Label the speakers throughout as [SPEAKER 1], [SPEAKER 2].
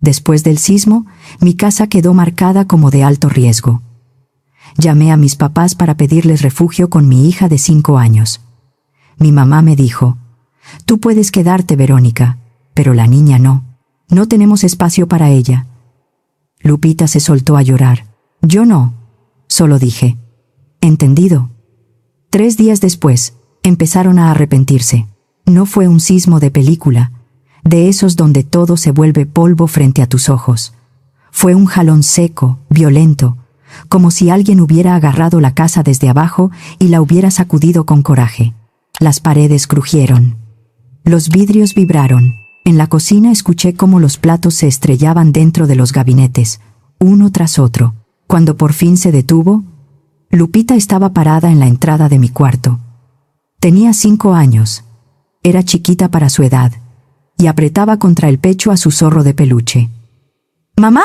[SPEAKER 1] Después del sismo, mi casa quedó marcada como de alto riesgo. Llamé a mis papás para pedirles refugio con mi hija de 5 años. Mi mamá me dijo: «Tú puedes quedarte, Verónica, pero la niña no. No tenemos espacio para ella». Lupita se soltó a llorar. Yo no. Solo dije: «Entendido». 3 días después, empezaron a arrepentirse. No fue un sismo de película, de esos donde todo se vuelve polvo frente a tus ojos. Fue un jalón seco, violento, como si alguien hubiera agarrado la casa desde abajo y la hubiera sacudido con coraje. Las paredes crujieron. Los vidrios vibraron. En la cocina escuché cómo los platos se estrellaban dentro de los gabinetes, uno tras otro. Cuando por fin se detuvo, Lupita estaba parada en la entrada de mi cuarto. Tenía 5 años. Era chiquita para su edad, y apretaba contra el pecho a su zorro de peluche. «¿Mamá?»,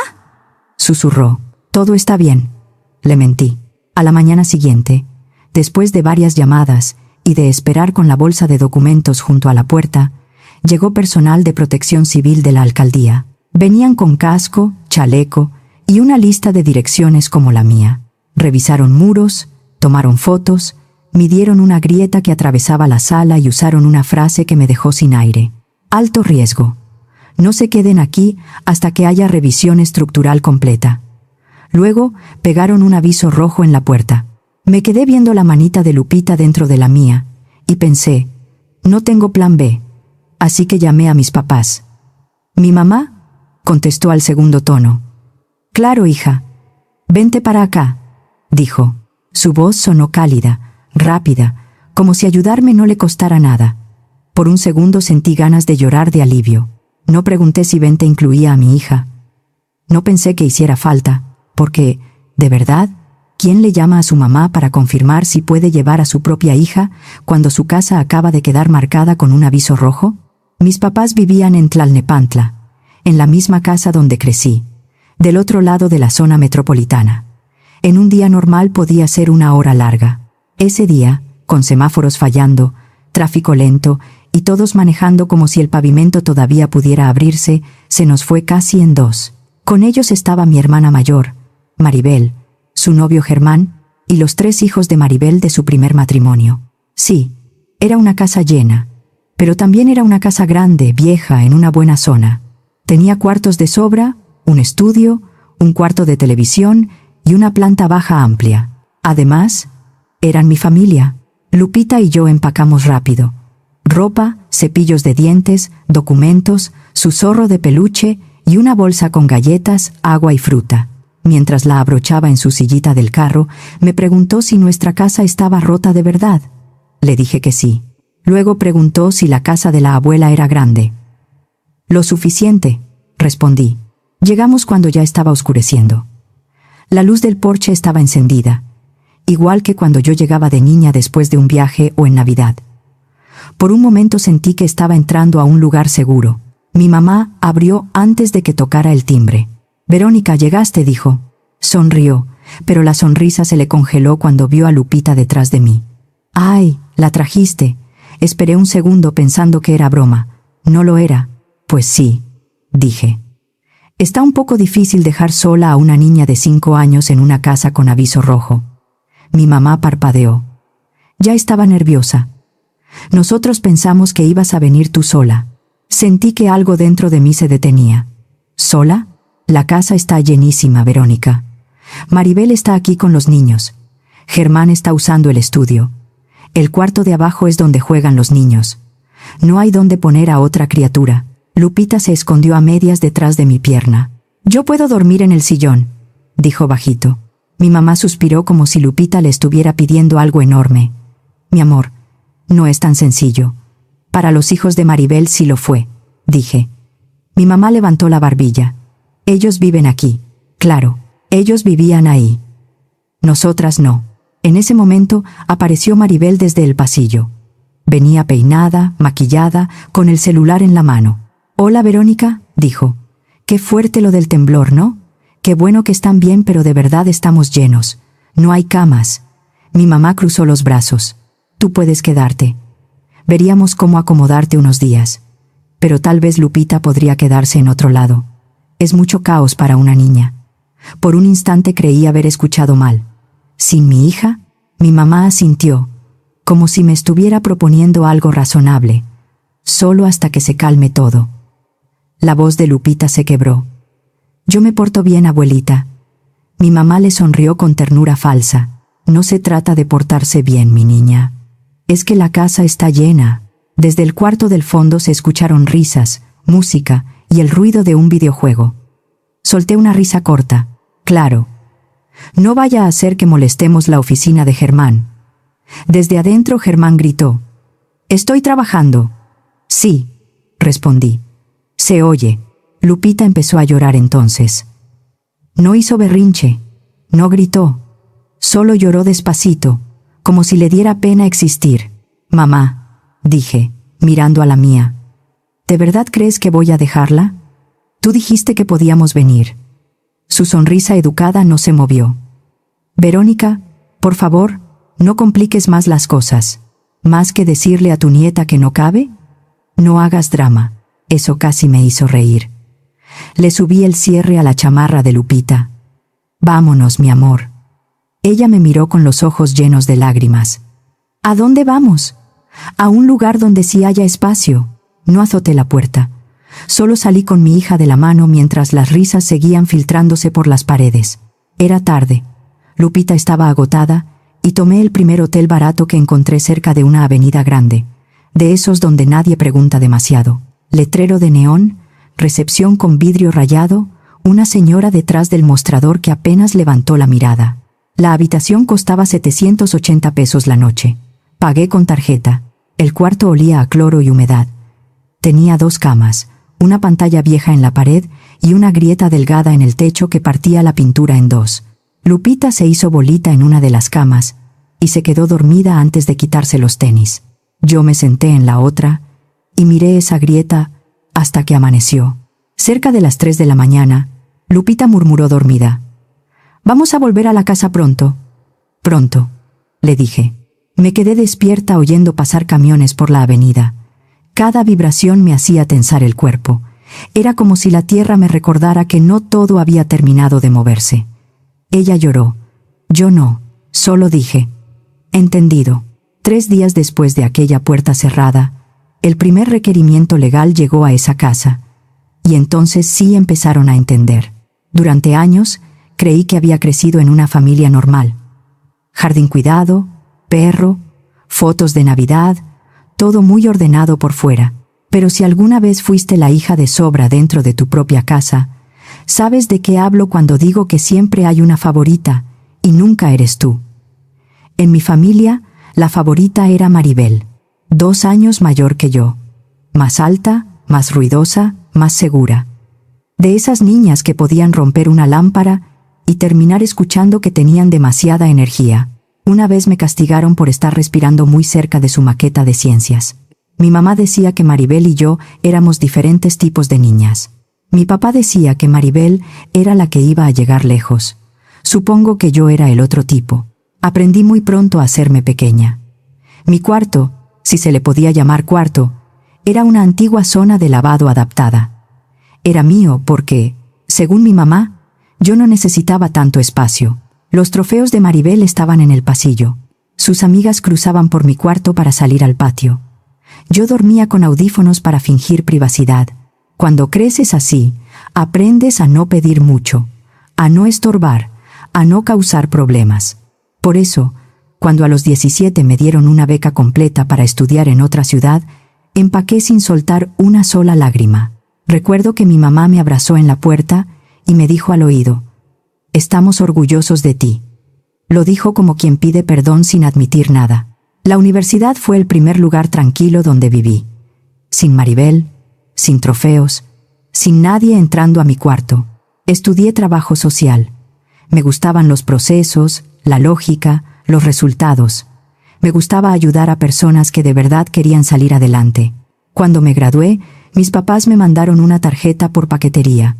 [SPEAKER 1] susurró. «Todo está bien», le mentí. A la mañana siguiente, después de varias llamadas y de esperar con la bolsa de documentos junto a la puerta, llegó personal de protección civil de la alcaldía. Venían con casco, chaleco y una lista de direcciones como la mía. Revisaron muros, tomaron fotos, midieron una grieta que atravesaba la sala y usaron una frase que me dejó sin aire. «Alto riesgo. No se queden aquí hasta que haya revisión estructural completa». Luego pegaron un aviso rojo en la puerta. Me quedé viendo la manita de Lupita dentro de la mía y pensé: no tengo plan B. Así que llamé a mis papás. «¿Mi mamá?», contestó al segundo tono. «Claro, hija. Vente para acá», dijo. Su voz sonó cálida, rápida, como si ayudarme no le costara nada. Por un segundo sentí ganas de llorar de alivio. No pregunté si vente incluía a mi hija. No pensé que hiciera falta, porque, de verdad, ¿quién le llama a su mamá para confirmar si puede llevar a su propia hija cuando su casa acaba de quedar marcada con un aviso rojo? Mis papás vivían en Tlalnepantla, en la misma casa donde crecí, del otro lado de la zona metropolitana. En un día normal podía ser una hora larga. Ese día, con semáforos fallando, tráfico lento y todos manejando como si el pavimento todavía pudiera abrirse, se nos fue casi en 2. Con ellos estaba mi hermana mayor, Maribel, su novio Germán y los 3 hijos de Maribel de su primer matrimonio. Sí, era una casa llena, pero también era una casa grande, vieja, en una buena zona. Tenía cuartos de sobra, un estudio, un cuarto de televisión y una planta baja amplia. Además, eran mi familia. Lupita y yo empacamos rápido. Ropa, cepillos de dientes, documentos, su zorro de peluche y una bolsa con galletas, agua y fruta. Mientras la abrochaba en su sillita del carro, me preguntó si nuestra casa estaba rota de verdad. Le dije que sí. Luego preguntó si la casa de la abuela era grande. «Lo suficiente», respondí. Llegamos cuando ya estaba oscureciendo. La luz del porche estaba encendida, igual que cuando yo llegaba de niña después de un viaje o en Navidad. Por un momento sentí que estaba entrando a un lugar seguro. Mi mamá abrió antes de que tocara el timbre. «Verónica, llegaste», dijo. Sonrió, pero la sonrisa se le congeló cuando vio a Lupita detrás de mí. «Ay, la trajiste». Esperé un segundo pensando que era broma. No lo era. «Pues sí», dije. «Está un poco difícil dejar sola a una niña de 5 años en una casa con aviso rojo». Mi mamá parpadeó. Ya estaba nerviosa. «Nosotros pensamos que ibas a venir tú sola». Sentí que algo dentro de mí se detenía. «¿Sola? La casa está llenísima, Verónica. Maribel está aquí con los niños. Germán está usando el estudio. El cuarto de abajo es donde juegan los niños. No hay donde poner a otra criatura». Lupita se escondió a medias detrás de mi pierna. «Yo puedo dormir en el sillón», dijo bajito. Mi mamá suspiró como si Lupita le estuviera pidiendo algo enorme. «Mi amor, no es tan sencillo. Para los hijos de Maribel sí lo fue», dije. Mi mamá levantó la barbilla. «Ellos viven aquí». Claro, ellos vivían ahí. Nosotras no. En ese momento apareció Maribel desde el pasillo. Venía peinada, maquillada, con el celular en la mano. «Hola, Verónica», dijo. «Qué fuerte lo del temblor, ¿no? Qué bueno que están bien, pero de verdad estamos llenos. No hay camas». Mi mamá cruzó los brazos. «Tú puedes quedarte. Veríamos cómo acomodarte unos días. Pero tal vez Lupita podría quedarse en otro lado». Es mucho caos para una niña. Por un instante creí haber escuchado mal. ¿Sin mi hija? Mi mamá asintió, como si me estuviera proponiendo algo razonable. Solo hasta que se calme todo. La voz de Lupita se quebró. Yo me porto bien, abuelita. Mi mamá le sonrió con ternura falsa. No se trata de portarse bien, mi niña. Es que la casa está llena. Desde el cuarto del fondo se escucharon risas, música y el ruido de un videojuego. Solté una risa corta. Claro. No vaya a hacer que molestemos la oficina de Germán. Desde adentro Germán gritó. «Estoy trabajando». «Sí», respondí. «Se oye». Lupita empezó a llorar entonces. No hizo berrinche, no gritó, solo lloró despacito, como si le diera pena existir. «Mamá», dije, mirando a la mía, «¿de verdad crees que voy a dejarla? Tú dijiste que podíamos venir». Su sonrisa educada no se movió. «Verónica, por favor, no compliques más las cosas. ¿Más que decirle a tu nieta que no cabe? No hagas drama». Eso casi me hizo reír. Le subí el cierre a la chamarra de Lupita. «Vámonos, mi amor». Ella me miró con los ojos llenos de lágrimas. «¿A dónde vamos?» «A un lugar donde sí haya espacio». No azoté la puerta. Solo salí con mi hija de la mano mientras las risas seguían filtrándose por las paredes. Era tarde. Lupita estaba agotada y tomé el primer hotel barato que encontré cerca de una avenida grande, de esos donde nadie pregunta demasiado. Letrero de neón, recepción con vidrio rayado, una señora detrás del mostrador que apenas levantó la mirada. La habitación costaba 780 pesos la noche. Pagué con tarjeta. El cuarto olía a cloro y humedad. Tenía 2 camas, una pantalla vieja en la pared y una grieta delgada en el techo que partía la pintura en 2. Lupita se hizo bolita en una de las camas y se quedó dormida antes de quitarse los tenis. Yo me senté en la otra y miré esa grieta hasta que amaneció. Cerca de las 3 de la mañana, Lupita murmuró dormida. «Vamos a volver a la casa pronto». «Pronto», le dije. Me quedé despierta oyendo pasar camiones por la avenida. Cada vibración me hacía tensar el cuerpo. Era como si la tierra me recordara que no todo había terminado de moverse. Ella lloró. Yo no, solo dije. «Entendido». 3 días después de aquella puerta cerrada, el primer requerimiento legal llegó a esa casa. Y entonces sí empezaron a entender. Durante años, creí que había crecido en una familia normal. Jardín cuidado, perro, fotos de Navidad, todo muy ordenado por fuera. Pero si alguna vez fuiste la hija de sobra dentro de tu propia casa, sabes de qué hablo cuando digo que siempre hay una favorita y nunca eres tú. En mi familia, la favorita era Maribel, 2 años mayor que yo, más alta, más ruidosa, más segura. De esas niñas que podían romper una lámpara y terminar escuchando que tenían demasiada energía. Una vez me castigaron por estar respirando muy cerca de su maqueta de ciencias. Mi mamá decía que Maribel y yo éramos diferentes tipos de niñas. Mi papá decía que Maribel era la que iba a llegar lejos. Supongo que yo era el otro tipo. Aprendí muy pronto a hacerme pequeña. Mi cuarto, si se le podía llamar cuarto, era una antigua zona de lavado adaptada. Era mío porque, según mi mamá, yo no necesitaba tanto espacio. Los trofeos de Maribel estaban en el pasillo. Sus amigas cruzaban por mi cuarto para salir al patio. Yo dormía con audífonos para fingir privacidad. Cuando creces así, aprendes a no pedir mucho, a no estorbar, a no causar problemas. Por eso, cuando a los 17 me dieron una beca completa para estudiar en otra ciudad, empaqué sin soltar una sola lágrima. Recuerdo que mi mamá me abrazó en la puerta y me dijo al oído: «Estamos orgullosos de ti». Lo dijo como quien pide perdón sin admitir nada. La universidad fue el primer lugar tranquilo donde viví. Sin Maribel, sin trofeos, sin nadie entrando a mi cuarto. Estudié trabajo social. Me gustaban los procesos, la lógica, los resultados. Me gustaba ayudar a personas que de verdad querían salir adelante. Cuando me gradué, mis papás me mandaron una tarjeta por paquetería.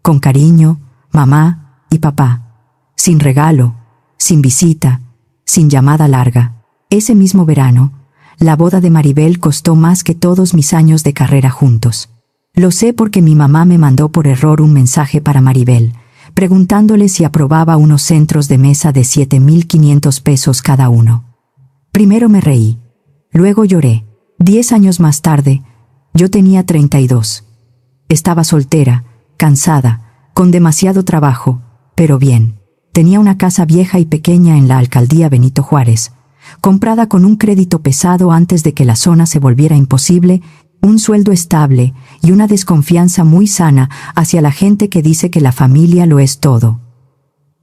[SPEAKER 1] Con cariño, mamá y papá. Sin regalo, sin visita, sin llamada larga. Ese mismo verano, la boda de Maribel costó más que todos mis años de carrera juntos. Lo sé porque mi mamá me mandó por error un mensaje para Maribel, preguntándole si aprobaba unos centros de mesa de 7.500 pesos cada uno. Primero me reí, luego lloré. 10 años más tarde, yo tenía 32. Estaba soltera, cansada, con demasiado trabajo, pero bien. Tenía una casa vieja y pequeña en la alcaldía Benito Juárez, comprada con un crédito pesado antes de que la zona se volviera imposible, un sueldo estable y una desconfianza muy sana hacia la gente que dice que la familia lo es todo.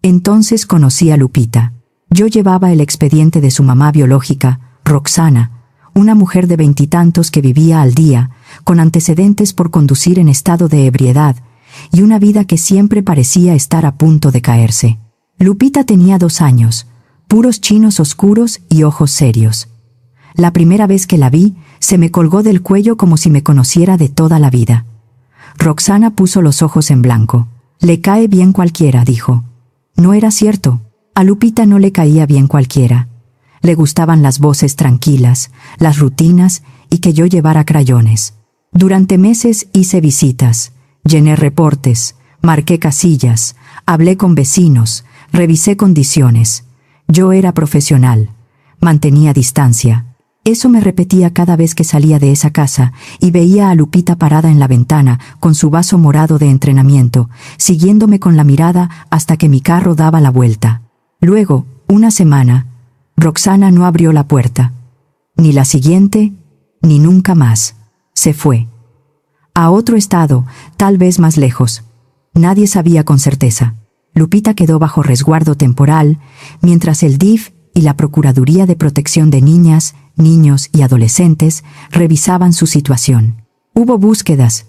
[SPEAKER 1] Entonces conocí a Lupita. Yo llevaba el expediente de su mamá biológica, Roxana, una mujer de 20 y tantos que vivía al día, con antecedentes por conducir en estado de ebriedad, y una vida que siempre parecía estar a punto de caerse. Lupita tenía 2 años, puros chinos oscuros y ojos serios. La primera vez que la vi, se me colgó del cuello como si me conociera de toda la vida. Roxana puso los ojos en blanco. «Le cae bien cualquiera», dijo. No era cierto. A Lupita no le caía bien cualquiera. Le gustaban las voces tranquilas, las rutinas y que yo llevara crayones. Durante meses hice visitas, llené reportes, marqué casillas, hablé con vecinos, revisé condiciones. Yo era profesional, mantenía distancia. Eso me repetía cada vez que salía de esa casa y veía a Lupita parada en la ventana con su vaso morado de entrenamiento, siguiéndome con la mirada hasta que mi carro daba la vuelta. Luego, una semana, Roxana no abrió la puerta. Ni la siguiente, ni nunca más. Se fue. A otro estado, tal vez más lejos. Nadie sabía con certeza. Lupita quedó bajo resguardo temporal, mientras el DIF y la Procuraduría de Protección de Niñas, Niños y Adolescentes revisaban su situación. Hubo búsquedas,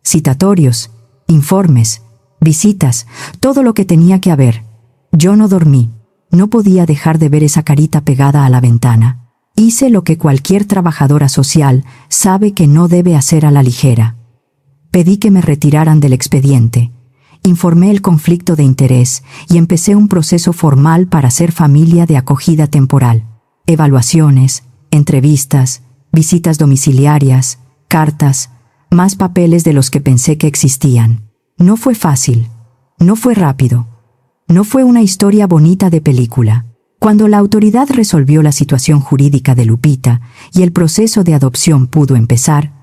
[SPEAKER 1] citatorios, informes, visitas, todo lo que tenía que haber. Yo no dormí. No podía dejar de ver esa carita pegada a la ventana. Hice lo que cualquier trabajadora social sabe que no debe hacer a la ligera. Pedí que me retiraran del expediente. Informé el conflicto de interés y empecé un proceso formal para ser familia de acogida temporal. Evaluaciones, entrevistas, visitas domiciliarias, cartas, más papeles de los que pensé que existían. No fue fácil, no fue rápido, no fue una historia bonita de película. Cuando la autoridad resolvió la situación jurídica de Lupita y el proceso de adopción pudo empezar,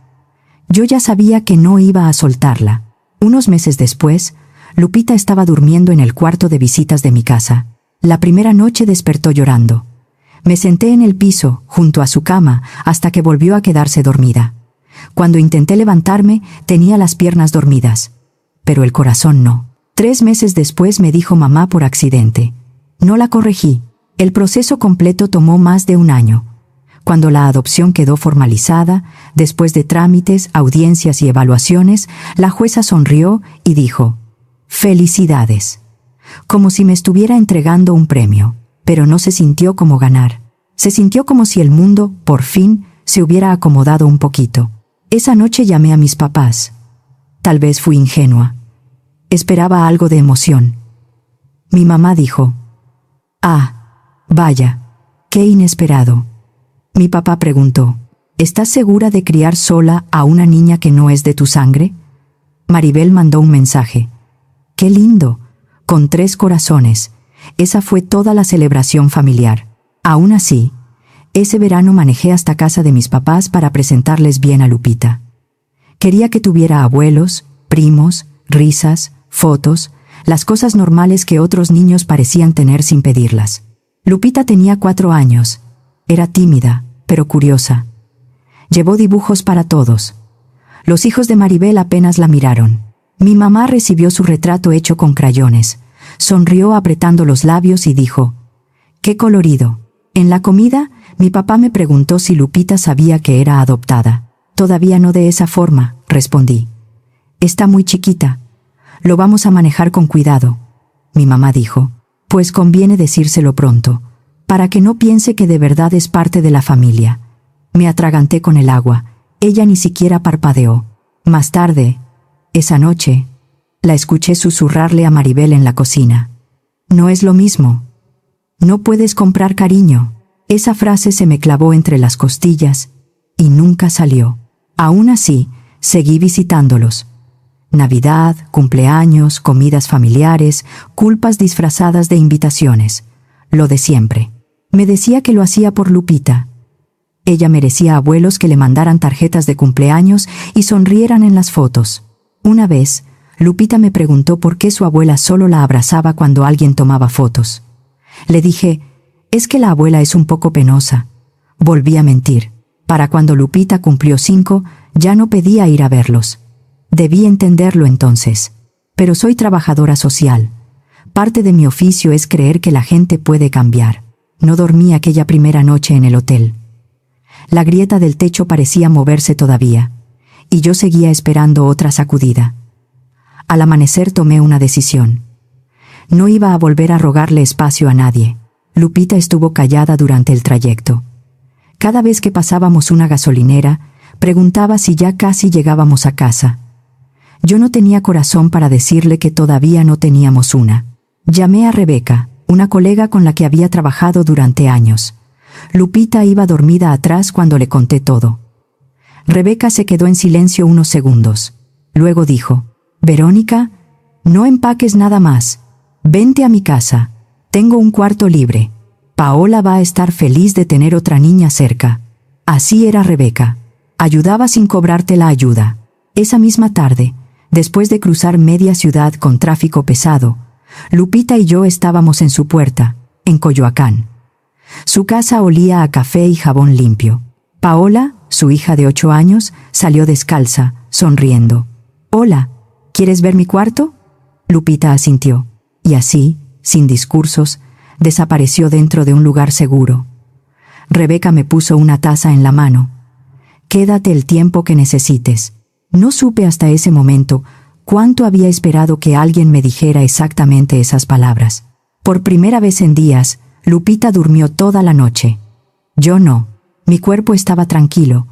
[SPEAKER 1] yo ya sabía que no iba a soltarla. Unos meses después, Lupita estaba durmiendo en el cuarto de visitas de mi casa. La primera noche despertó llorando. Me senté en el piso, junto a su cama, hasta que volvió a quedarse dormida. Cuando intenté levantarme, tenía las piernas dormidas. Pero el corazón no. 3 meses después me dijo mamá por accidente. No la corregí. El proceso completo tomó más de 1 año. Cuando la adopción quedó formalizada, después de trámites, audiencias y evaluaciones, la jueza sonrió y dijo: «Felicidades», como si me estuviera entregando un premio, pero no se sintió como ganar. Se sintió como si el mundo, por fin, se hubiera acomodado un poquito. Esa noche llamé a mis papás. Tal vez fui ingenua. Esperaba algo de emoción. Mi mamá dijo: «Ah, vaya, qué inesperado». Mi papá preguntó: «¿Estás segura de criar sola a una niña que no es de tu sangre?» Maribel mandó un mensaje. «Qué lindo», con 3 corazones. Esa fue toda la celebración familiar. Aún así, ese verano manejé hasta casa de mis papás para presentarles bien a Lupita. Quería que tuviera abuelos, primos, risas, fotos, las cosas normales que otros niños parecían tener sin pedirlas. Lupita tenía 4 años. Era tímida, pero curiosa. Llevó dibujos para todos. Los hijos de Maribel apenas la miraron. Mi mamá recibió su retrato hecho con crayones. Sonrió apretando los labios y dijo: «¡Qué colorido!». En la comida, mi papá me preguntó si Lupita sabía que era adoptada. «Todavía no de esa forma», respondí. «Está muy chiquita. Lo vamos a manejar con cuidado». Mi mamá dijo: «Pues conviene decírselo pronto, para que no piense que de verdad es parte de la familia». Me atraganté con el agua. Ella ni siquiera parpadeó. Más tarde, esa noche, la escuché susurrarle a Maribel en la cocina: «No es lo mismo. No puedes comprar cariño». Esa frase se me clavó entre las costillas y nunca salió. Aún así, Seguí visitándolos. Navidad, cumpleaños, comidas familiares, culpas disfrazadas de invitaciones. Lo de siempre. Me decía que lo hacía por Lupita. Ella merecía abuelos que le mandaran tarjetas de cumpleaños y sonrieran en las fotos. Una vez, Lupita me preguntó por qué su abuela solo la abrazaba cuando alguien tomaba fotos. Le dije, es que la abuela es un poco penosa. Volví a mentir. Para cuando Lupita cumplió 5, ya no pedía ir a verlos. Debí entenderlo entonces. Pero soy trabajadora social. Parte de mi oficio es creer que la gente puede cambiar. No dormí aquella primera noche en el hotel. La grieta del techo parecía moverse todavía, y yo seguía esperando otra sacudida. Al amanecer tomé una decisión. No iba a volver a rogarle espacio a nadie. Lupita estuvo callada durante el trayecto. Cada vez que pasábamos una gasolinera, preguntaba si ya casi llegábamos a casa. Yo no tenía corazón para decirle que todavía no teníamos una. Llamé a Rebeca, una colega con la que había trabajado durante años. Lupita iba dormida atrás cuando le conté todo. Rebeca se quedó en silencio unos segundos. Luego dijo, «Verónica, no empaques nada más. Vente a mi casa. Tengo un cuarto libre. Paola va a estar feliz de tener otra niña cerca». Así era Rebeca. Ayudaba sin cobrarte la ayuda. Esa misma tarde, después de cruzar media ciudad con tráfico pesado, Lupita y yo estábamos en su puerta, en Coyoacán. Su casa olía a café y jabón limpio. Paola, su hija de 8 años, salió descalza, sonriendo. «Hola, ¿quieres ver mi cuarto?». Lupita asintió, y así, sin discursos, desapareció dentro de un lugar seguro. Rebeca me puso una taza en la mano. «Quédate el tiempo que necesites». No supe hasta ese momento cuánto había esperado que alguien me dijera exactamente esas palabras. Por primera vez en días, Lupita durmió toda la noche. Yo no. Mi cuerpo estaba tranquilo,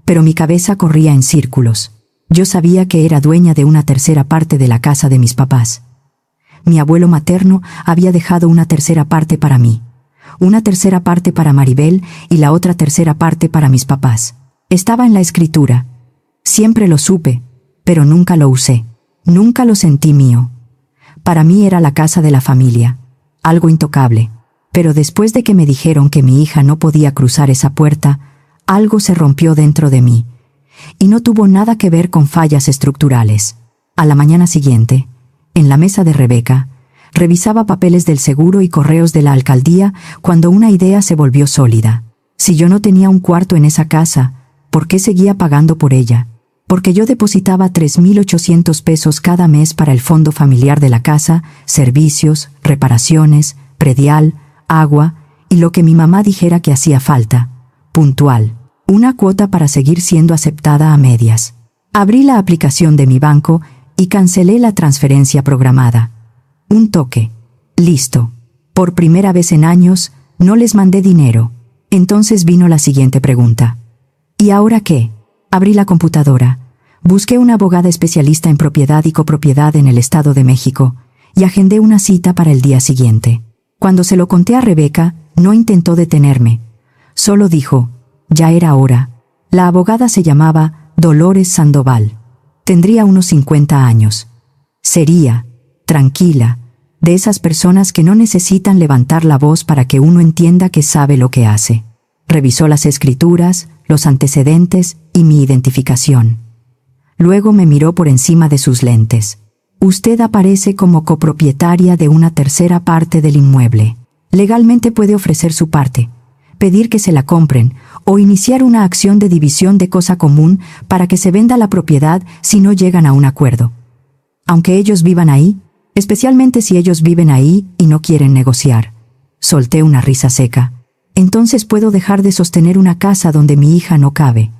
[SPEAKER 1] pero mi cabeza corría en círculos. Yo sabía que era dueña de una tercera parte de la casa de mis papás. Mi abuelo materno había dejado una tercera parte para mí, una tercera parte para Maribel y la otra tercera parte para mis papás. Estaba en la escritura. Siempre lo supe, pero nunca lo usé. Nunca lo sentí mío. Para mí era la casa de la familia, algo intocable. Pero después de que me dijeron que mi hija no podía cruzar esa puerta, algo se rompió dentro de mí. Y no tuvo nada que ver con fallas estructurales. A la mañana siguiente, en la mesa de Rebeca, revisaba papeles del seguro y correos de la alcaldía cuando una idea se volvió sólida. Si yo no tenía un cuarto en esa casa, ¿por qué seguía pagando por ella? Porque yo depositaba 3,800 pesos cada mes para el fondo familiar de la casa, servicios, reparaciones, predial, agua y lo que mi mamá dijera que hacía falta. Puntual. Una cuota para seguir siendo aceptada a medias. Abrí la aplicación de mi banco y cancelé la transferencia programada. Un toque. Listo. Por primera vez en años, no les mandé dinero. Entonces vino la siguiente pregunta. ¿Y ahora qué? Abrí la computadora. Busqué una abogada especialista en propiedad y copropiedad en el Estado de México y agendé una cita para el día siguiente. Cuando se lo conté a Rebeca, no intentó detenerme. Solo dijo, ya era hora. La abogada se llamaba Dolores Sandoval. Tendría unos 50 años. Sería, tranquila, de esas personas que no necesitan levantar la voz para que uno entienda que sabe lo que hace. Revisó las escrituras, los antecedentes y mi identificación. Luego me miró por encima de sus lentes. Usted aparece como copropietaria de una tercera parte del inmueble. Legalmente puede ofrecer su parte, pedir que se la compren o iniciar una acción de división de cosa común para que se venda la propiedad si no llegan a un acuerdo. Aunque ellos vivan ahí, especialmente si ellos viven ahí y no quieren negociar. Solté una risa seca. Entonces puedo dejar de sostener una casa donde mi hija no cabe.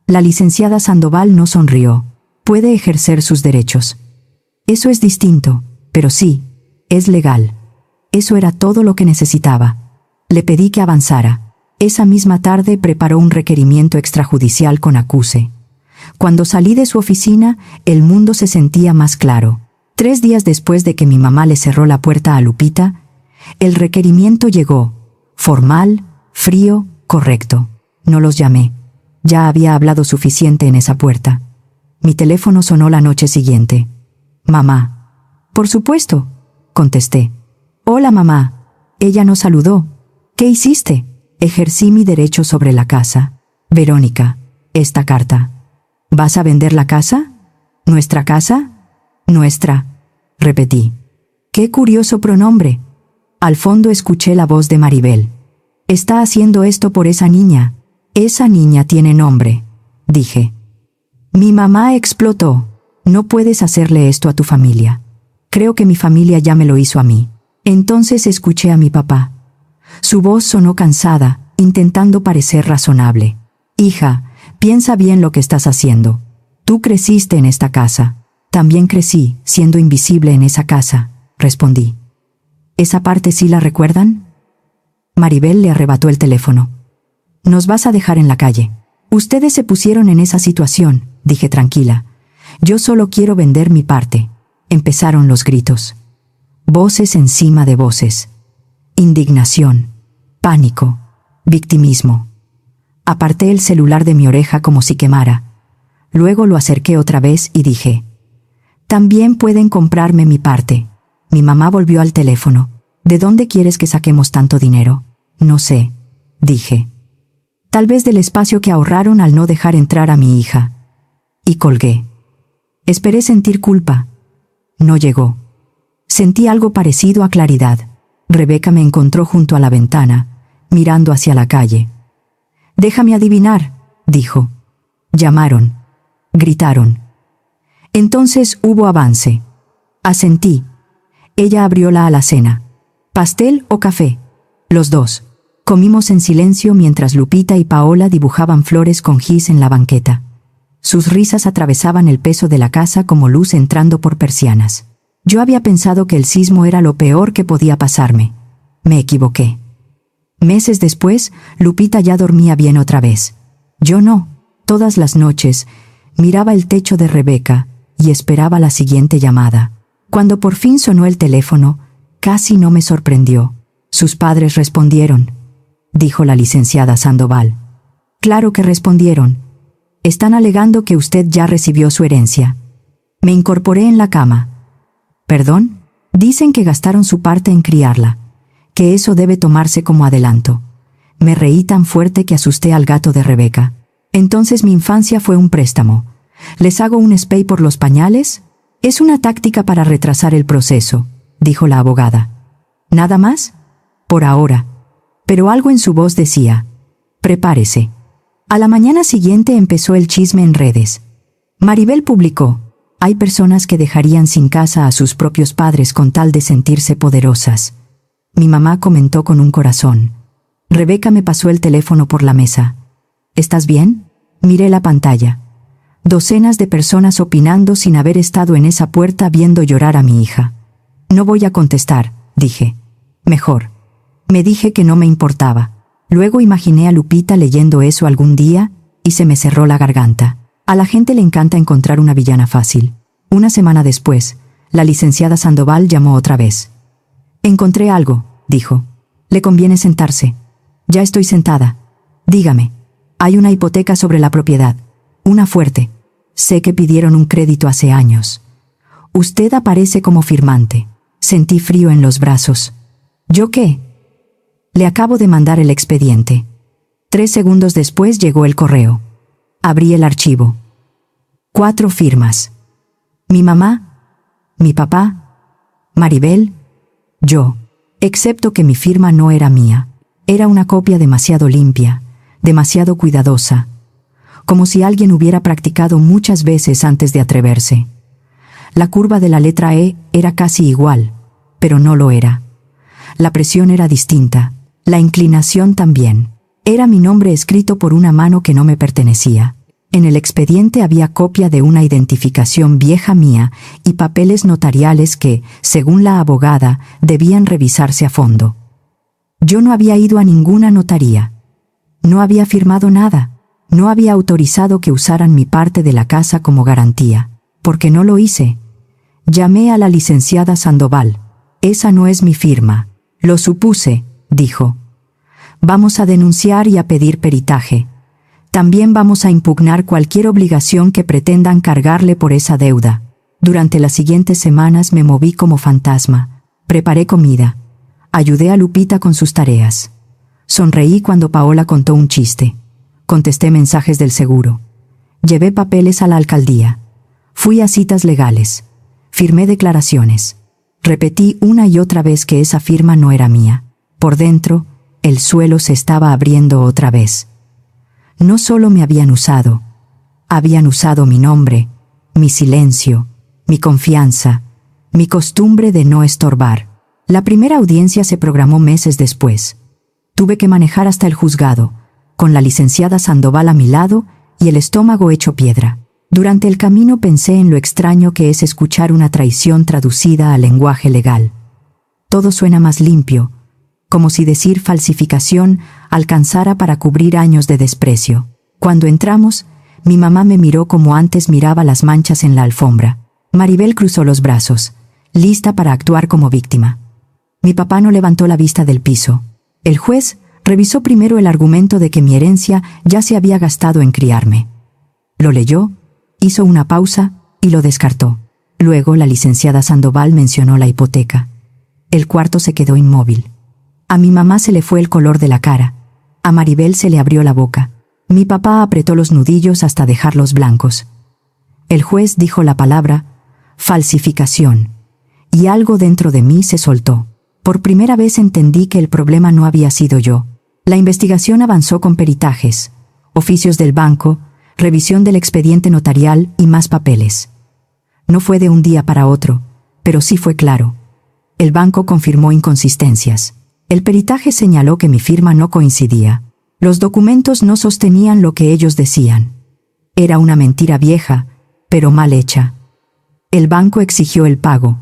[SPEAKER 1] La licenciada Sandoval no sonrió. Puede ejercer sus derechos. Eso es distinto, pero sí, es legal. Eso era todo lo que necesitaba. Le pedí que avanzara. Esa misma tarde preparó un requerimiento extrajudicial con acuse. Cuando salí de su oficina, el mundo se sentía más claro. 3 días después de que mi mamá le cerró la puerta a Lupita, el requerimiento llegó. Formal, frío, correcto. No los llamé. Ya había hablado suficiente en esa puerta. Mi teléfono sonó la noche siguiente. Mamá. Por supuesto, contesté. Hola, mamá. Ella nos saludó. ¿Qué hiciste? Ejercí mi derecho sobre la casa. Verónica, esta carta. ¿Vas a vender la casa? ¿Nuestra casa? Nuestra, repetí. Qué curioso pronombre. Al fondo escuché la voz de Maribel. Está haciendo esto por esa niña. Esa niña tiene nombre, dije. Mi mamá explotó. No puedes hacerle esto a tu familia. Creo que mi familia ya me lo hizo a mí. Entonces escuché a mi papá. Su voz sonó cansada, intentando parecer razonable. Hija, piensa bien lo que estás haciendo. Tú creciste en esta casa. También crecí, siendo invisible en esa casa, respondí. ¿Esa parte sí la recuerdan? Maribel le arrebató el teléfono. Nos vas a dejar en la calle. Ustedes se pusieron en esa situación, dije tranquila. Yo solo quiero vender mi parte. Empezaron los gritos. Voces encima de voces. Indignación, pánico, victimismo. Aparté el celular de mi oreja como si quemara. Luego lo acerqué otra vez y dije, también pueden comprarme mi parte. Mi mamá volvió al teléfono. ¿De dónde quieres que saquemos tanto dinero? No sé, dije. Tal vez del espacio que ahorraron al no dejar entrar a mi hija. Y colgué. Esperé sentir culpa. No llegó. Sentí algo parecido a claridad. Rebeca me encontró junto a la ventana, mirando hacia la calle. Déjame adivinar, dijo. Llamaron. Gritaron. Entonces hubo avance. Asentí. Ella abrió la alacena. ¿Pastel o café? Los dos. Comimos en silencio mientras Lupita y Paola dibujaban flores con gis en la banqueta. Sus risas atravesaban el peso de la casa como luz entrando por persianas. Yo había pensado que el sismo era lo peor que podía pasarme. Me equivoqué. Meses después, Lupita ya dormía bien otra vez. Yo no. Todas las noches, miraba el techo de Rebeca y esperaba la siguiente llamada. Cuando por fin sonó el teléfono, casi no me sorprendió. Sus padres respondieron, dijo la licenciada Sandoval. Claro que respondieron. Están alegando que usted ya recibió su herencia. Me incorporé en la cama. ¿Perdón? Dicen que gastaron su parte en criarla, que eso debe tomarse como adelanto. Me reí tan fuerte que asusté al gato de Rebeca. Entonces mi infancia fue un préstamo. ¿Les hago un spay por los pañales? Es una táctica para retrasar el proceso, dijo la abogada. ¿Nada más? Por ahora. Pero algo en su voz decía, prepárese. A la mañana siguiente empezó el chisme en redes. Maribel publicó, hay personas que dejarían sin casa a sus propios padres con tal de sentirse poderosas. Mi mamá comentó con un corazón. Rebeca me pasó el teléfono por la mesa. ¿Estás bien? Miré la pantalla. Docenas de personas opinando sin haber estado en esa puerta viendo llorar a mi hija. No voy a contestar, dije. Mejor. Me dije que no me importaba. Luego imaginé a Lupita leyendo eso algún día y se me cerró la garganta. A la gente le encanta encontrar una villana fácil. Una semana después, la licenciada Sandoval llamó otra vez. Encontré algo, dijo. Le conviene sentarse. Ya estoy sentada. Dígame. Hay una hipoteca sobre la propiedad. Una fuerte. Sé que pidieron un crédito hace años. Usted aparece como firmante. Sentí frío en los brazos. ¿Yo qué? Le acabo de mandar el expediente. 3 segundos después llegó el correo. Abrí el archivo. 4 firmas. Mi mamá, mi papá, Maribel, yo. Excepto que mi firma no era mía. Era una copia demasiado limpia, demasiado cuidadosa. Como si alguien hubiera practicado muchas veces antes de atreverse. La curva de la letra E era casi igual, pero no lo era. La presión era distinta, la inclinación también. Era mi nombre escrito por una mano que no me pertenecía. En el expediente había copia de una identificación vieja mía y papeles notariales que, según la abogada, debían revisarse a fondo. Yo no había ido a ninguna notaría. No había firmado nada. No había autorizado que usaran mi parte de la casa como garantía. Porque no lo hice. Llamé a la licenciada Sandoval. Esa no es mi firma. Lo supuse, dijo. Vamos a denunciar y a pedir peritaje. También vamos a impugnar cualquier obligación que pretendan cargarle por esa deuda. Durante las siguientes semanas me moví como fantasma. Preparé comida. Ayudé a Lupita con sus tareas. Sonreí cuando Paola contó un chiste. Contesté mensajes del seguro. Llevé papeles a la alcaldía. Fui a citas legales. Firmé declaraciones. Repetí una y otra vez que esa firma no era mía. Por dentro, el suelo se estaba abriendo otra vez. No solo me habían usado mi nombre, mi silencio, mi confianza, mi costumbre de no estorbar. La primera audiencia se programó meses después. Tuve que manejar hasta el juzgado, con la licenciada Sandoval a mi lado y el estómago hecho piedra. Durante el camino pensé en lo extraño que es escuchar una traición traducida al lenguaje legal. Todo suena más limpio, como si decir falsificación alcanzara para cubrir años de desprecio. Cuando entramos, mi mamá me miró como antes miraba las manchas en la alfombra. Maribel cruzó los brazos, lista para actuar como víctima. Mi papá no levantó la vista del piso. El juez revisó primero el argumento de que mi herencia ya se había gastado en criarme. Lo leyó, hizo una pausa y lo descartó. Luego la licenciada Sandoval mencionó la hipoteca. El cuarto se quedó inmóvil. A mi mamá se le fue el color de la cara. A Maribel se le abrió la boca. Mi papá apretó los nudillos hasta dejarlos blancos. El juez dijo la palabra falsificación, y algo dentro de mí se soltó. Por primera vez entendí que el problema no había sido yo. La investigación avanzó con peritajes, oficios del banco, revisión del expediente notarial y más papeles. No fue de un día para otro, pero sí fue claro. El banco confirmó inconsistencias. El peritaje señaló que mi firma no coincidía. Los documentos no sostenían lo que ellos decían. Era una mentira vieja, pero mal hecha. El banco exigió el pago.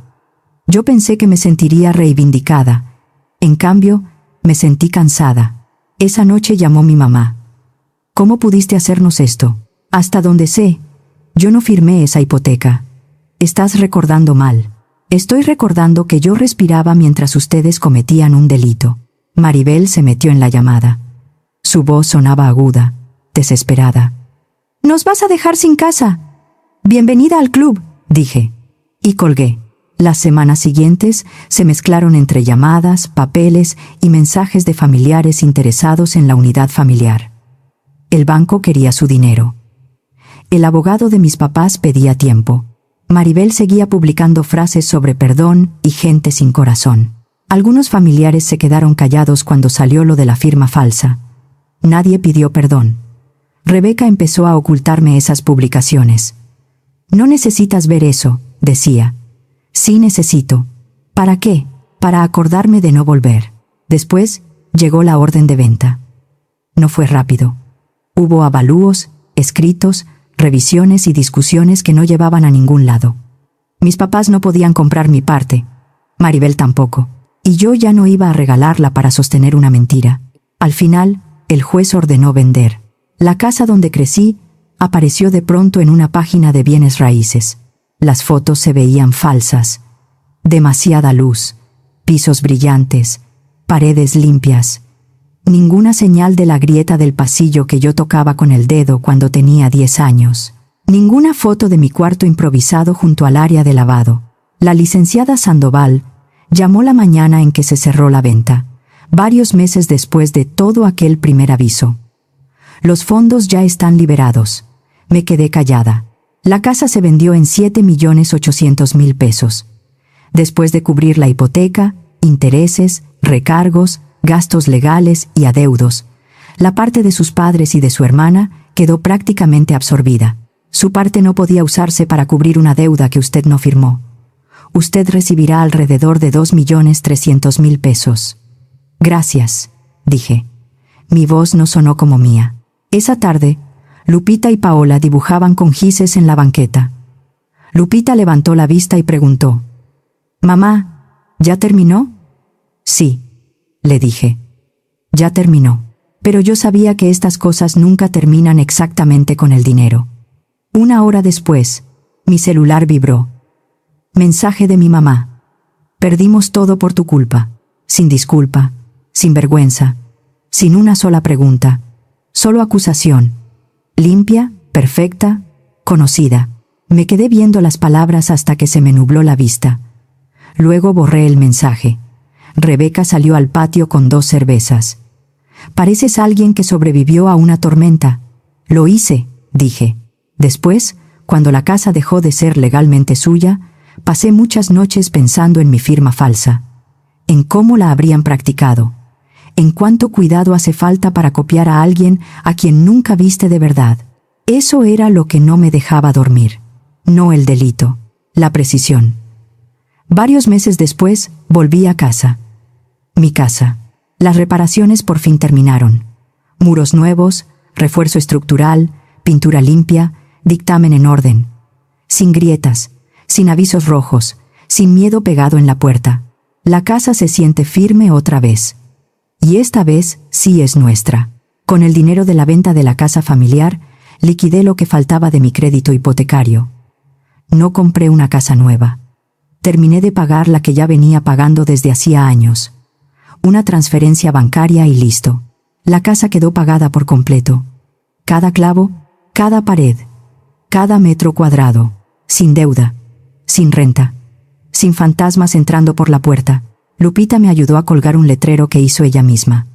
[SPEAKER 1] Yo pensé que me sentiría reivindicada. En cambio, me sentí cansada. Esa noche llamó mi mamá. ¿Cómo pudiste hacernos esto? Hasta donde sé, yo no firmé esa hipoteca. Estás recordando mal. Estoy recordando que yo respiraba mientras ustedes cometían un delito. Maribel se metió en la llamada. Su voz sonaba aguda, desesperada. «¿Nos vas a dejar sin casa? Bienvenida al club», dije. Y colgué. Las semanas siguientes se mezclaron entre llamadas, papeles y mensajes de familiares interesados en la unidad familiar. El banco quería su dinero. El abogado de mis papás pedía tiempo. Maribel seguía publicando frases sobre perdón y gente sin corazón. Algunos familiares se quedaron callados cuando salió lo de la firma falsa. Nadie pidió perdón. Rebeca empezó a ocultarme esas publicaciones. «No necesitas ver eso», decía. «Sí necesito». ¿Para qué? Para acordarme de no volver. Después llegó la orden de venta. No fue rápido. Hubo avalúos, escritos, revisiones y discusiones que no llevaban a ningún lado. Mis papás no podían comprar mi parte, Maribel tampoco, y yo ya no iba a regalarla para sostener una mentira. Al final, el juez ordenó vender. La casa donde crecí apareció de pronto en una página de bienes raíces. Las fotos se veían falsas. Demasiada luz, pisos brillantes, paredes limpias. Ninguna señal de la grieta del pasillo que yo tocaba con el dedo cuando tenía 10 años. Ninguna foto de mi cuarto improvisado junto al área de lavado. La licenciada Sandoval llamó la mañana en que se cerró la venta, varios meses después de todo aquel primer aviso. «Los fondos ya están liberados». Me quedé callada. La casa se vendió en 7.800.000 pesos. Después de cubrir la hipoteca, intereses, recargos, gastos legales y adeudos, la parte de sus padres y de su hermana quedó prácticamente absorbida. Su parte no podía usarse para cubrir una deuda que usted no firmó. Usted recibirá alrededor de 2.300.000 pesos. «Gracias», dije. Mi voz no sonó como mía. Esa tarde, Lupita y Paola dibujaban con gises en la banqueta. Lupita levantó la vista y preguntó: «Mamá, ¿ya terminó?» «Sí», le dije. «Ya terminó». Pero yo sabía que estas cosas nunca terminan exactamente con el dinero. Una hora después, mi celular vibró. Mensaje de mi mamá: «Perdimos todo por tu culpa. Sin disculpa, sin vergüenza, sin una sola pregunta. Solo acusación. Limpia, perfecta, conocida. Me quedé viendo las palabras hasta que se me nubló la vista. Luego borré el mensaje. Rebeca salió al patio con 2 cervezas. Pareces alguien que sobrevivió a una tormenta. Lo hice, dije. Después, cuando la casa dejó de ser legalmente suya, pasé muchas noches pensando en mi firma falsa, en cómo la habrían practicado, en cuánto cuidado hace falta para copiar a alguien a quien nunca viste de verdad. Eso era lo que no me dejaba dormir. No el delito, la precisión. Varios meses después, volví a casa. Mi casa. Las reparaciones por fin terminaron. Muros nuevos, refuerzo estructural, pintura limpia, dictamen en orden. Sin grietas, sin avisos rojos, sin miedo pegado en la puerta. La casa se siente firme otra vez. Y esta vez sí es nuestra. Con el dinero de la venta de la casa familiar, liquidé lo que faltaba de mi crédito hipotecario. No compré una casa nueva. Terminé de pagar la que ya venía pagando desde hacía años. Una transferencia bancaria y listo. La casa quedó pagada por completo. Cada clavo, cada pared, cada metro cuadrado, sin deuda, sin renta, sin fantasmas entrando por la puerta. Lupita me ayudó a colgar un letrero que hizo ella misma.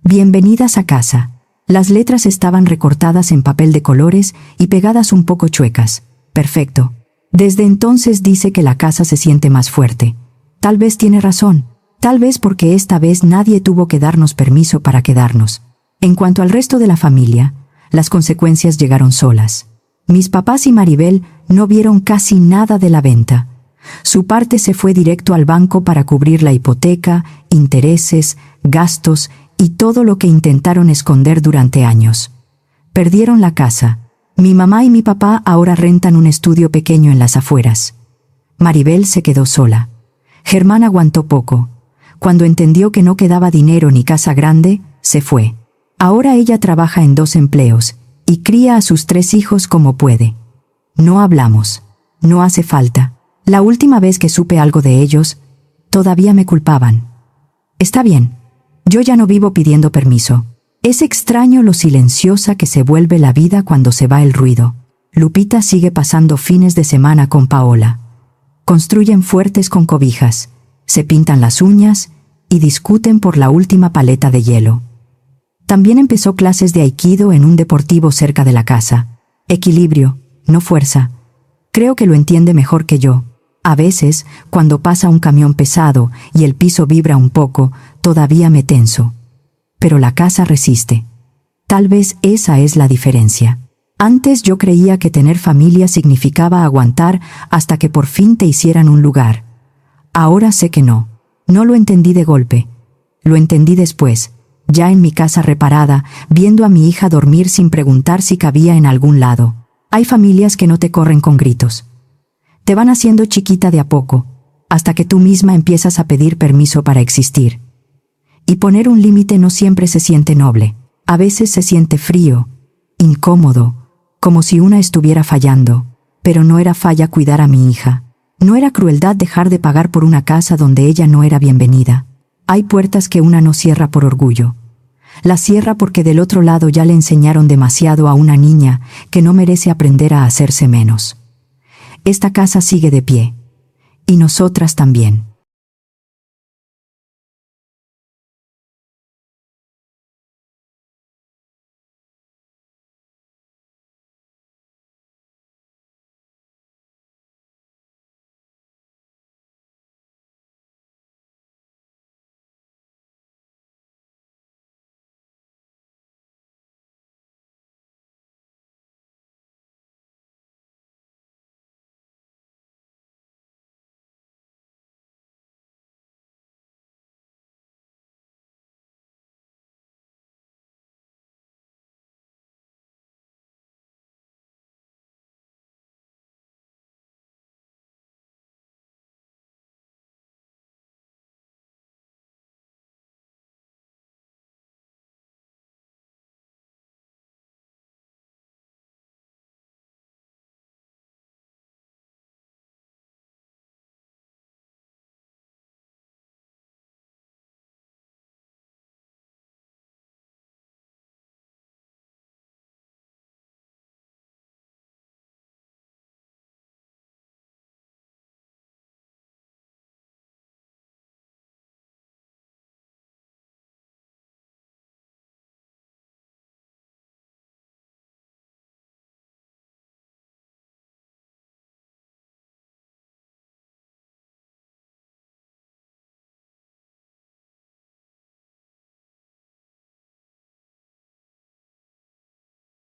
[SPEAKER 1] Bienvenidas a casa. Las letras estaban recortadas en papel de colores y pegadas un poco chuecas. Perfecto. Desde entonces dice que la casa se siente más fuerte. Tal vez tiene razón. Tal vez porque esta vez nadie tuvo que darnos permiso para quedarnos. En cuanto al resto de la familia, las consecuencias llegaron solas. Mis papás y Maribel no vieron casi nada de la venta. Su parte se fue directo al banco para cubrir la hipoteca, intereses, gastos y todo lo que intentaron esconder durante años. Perdieron la casa. Mi mamá y mi papá ahora rentan un estudio pequeño en las afueras. Maribel se quedó sola. Germán aguantó poco. Cuando entendió que no quedaba dinero ni casa grande, se fue. Ahora ella trabaja en 2 empleos y cría a sus 3 hijos como puede. No hablamos. No hace falta. La última vez que supe algo de ellos, todavía me culpaban. Está bien. Yo ya no vivo pidiendo permiso. Es extraño lo silenciosa que se vuelve la vida cuando se va el ruido. Lupita sigue pasando fines de semana con Paola. Construyen fuertes con cobijas, se pintan las uñas y discuten por la última paleta de hielo. También empezó clases de aikido en un deportivo cerca de la casa. Equilibrio, no fuerza. Creo que lo entiende mejor que yo. A veces, cuando pasa un camión pesado y el piso vibra un poco, todavía me tenso. Pero la casa resiste. Tal vez esa es la diferencia. Antes yo creía que tener familia significaba aguantar hasta que por fin te hicieran un lugar. Ahora sé que no. No lo entendí de golpe. Lo entendí después, ya en mi casa reparada, viendo a mi hija dormir sin preguntar si cabía en algún lado. Hay familias que no te corren con gritos. Te van haciendo chiquita de a poco, hasta que tú misma empiezas a pedir permiso para existir. Y poner un límite no siempre se siente noble. A veces se siente frío, incómodo, como si una estuviera fallando. Pero no era falla cuidar a mi hija. No era crueldad dejar de pagar por una casa donde ella no era bienvenida. Hay puertas que una no cierra por orgullo. La cierra porque del otro lado ya le enseñaron demasiado a una niña que no merece aprender a hacerse menos. Esta casa sigue de pie. Y nosotras también.